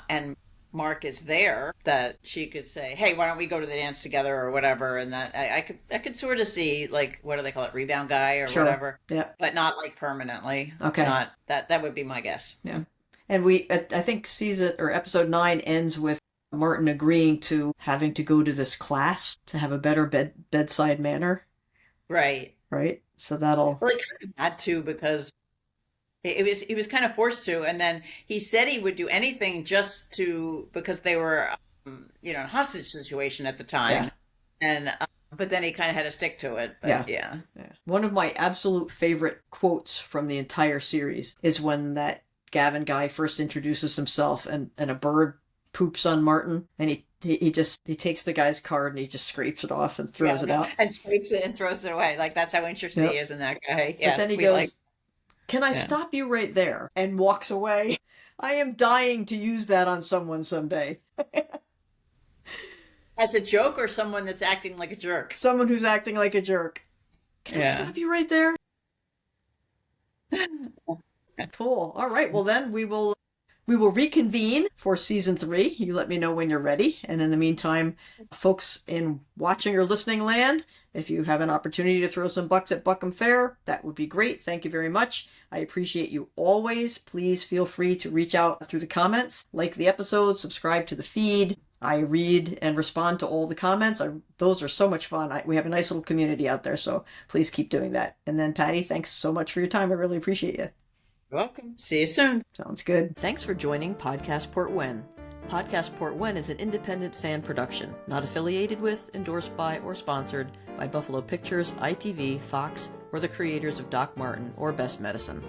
and Mark is there, that she could say, "Hey, why don't we go to the dance together?" or whatever, and that I could sort of see, like, what do they call it, rebound guy or Sure. whatever, Yeah. but not like permanently. Okay. Not that would be my guess. Yeah. And I think episode 9 ends with Martin agreeing to having to go to this class to have a better bedside manner. Right. Right. So that'll. Well, he kind of had to, because he was kind of forced to, and then he said he would do anything just to, because they were in a hostage situation at the time, and but then he kind of had to stick to it. But yeah. One of my absolute favorite quotes from the entire series is when that Gavin guy first introduces himself, and a bird poops on Martin, and he takes the guy's card and he just scrapes it off and throws it out, and scrapes it and throws it away. Like, that's how interested he is in that guy. Yeah, but then he goes, "Can I stop you right there?" and walks away. I am dying to use that on someone someday. As a joke, or someone that's acting like a jerk? Someone who's acting like a jerk. Can I stop you right there? Cool. All right. Well, then we will reconvene for season 3. You let me know when you're ready. And in the meantime, folks in watching or listening land, if you have an opportunity to throw some bucks at Buckham Fair, that would be great. Thank you very much. I appreciate you always. Please feel free to reach out through the comments, like the episode, subscribe to the feed. I read and respond to all the comments. Those are so much fun. We have a nice little community out there, so please keep doing that. And then, Patty, thanks so much for your time. I really appreciate you. You're welcome. See you soon. Sounds good. Thanks for joining Podcast Port Wen. Podcast Port Wen is an independent fan production, not affiliated with, endorsed by, or sponsored by Buffalo Pictures, ITV, Fox, or the creators of Doc Martin or Best Medicine.